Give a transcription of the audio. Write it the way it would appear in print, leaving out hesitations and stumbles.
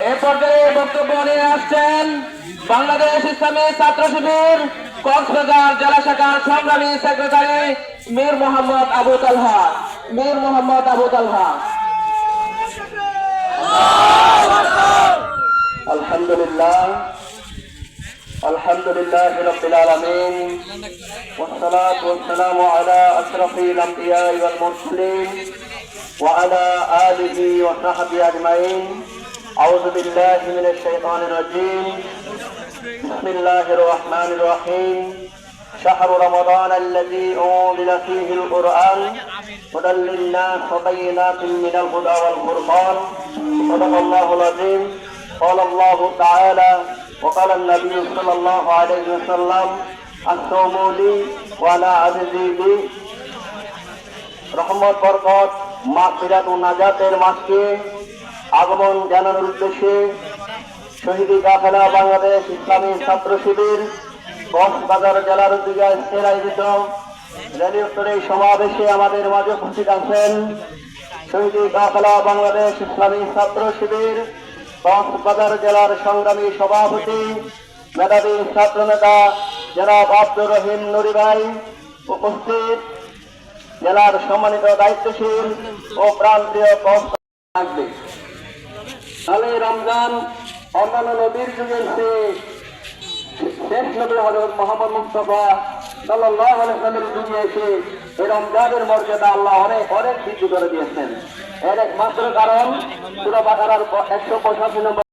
এ পর্যায়ে বক্তব্য নিয়ে আসছেন বাংলাদেশ ইসলামী ছাত্র শিবির কক্সবাজার জেলা শাখার সংগ্রামী সেক্রেটারি মীর মোহাম্মদ আবু তালহা। আলহামদুলিল্লাহ রাব্বিল আলামিন ওয়াসসালাতু ওয়াসসালামু আলা আশরাফিল আমবিয়া ওয়াল মুরসালিন ওয়া আলা আলিহি ওয়া সাহবিহি আজমাইন। আউযু বিল্লাহি মিনাশ শাইতানির রাজীম। বিসমিল্লাহির রহমানির রহিম। শাহরু রমাদান আল্লাযী উনজিলা ফীহিল কুরআন হুদাল লিন-নাস ওয়া বায়িনাতিন মিনাল হুদা ওয়াল ফুরকান। সাদাকাল্লাহুল আযীম। ক্বালা আল্লাহু তাআলা وقال النبي صلى الله عليه وسلم الصوم لي وانا اجزي به। রহমত বরকত মাগফিরাত ও নাজাতের মাসকে আগমন জানানোর উদ্দেশ্যে শহীদ কাফেলা বাংলাদেশ ইসলামী ছাত্র শিবির কক্সবাজার জেলার উদ্যোগে আয়োজিত র্যালি উত্তরে সমাবেশে আমাদের মাঝে উপস্থিত আছেন শহীদ কাফেলা বাংলাদেশ ইসলামী ছাত্র শিবির কক্সবাজার জেলার সংগ্রামী সভাপতি মেধাবী ছাত্র নেতা জনাব আব্দুর রহিম নুরি ভাই উপস্থিত, জেলার সম্মানিত দায়িত্বশীল ও প্রান্তীয় থাকবে। তাহলে রমজান অন্যান্য নবীর যুগের চেয়ে শেষ নবী হযরত মুহাম্মদ মুস্তাফা সাল্লাল্লাহু আলাইহি ওয়াসাল্লামের যুগে এসে এই রমজানের মর্যাদা আল্লাহ অনেক বৃদ্ধি করে দিয়েছেন। এর একমাত্র কারণ সূরা বাকারার 185 নম্বর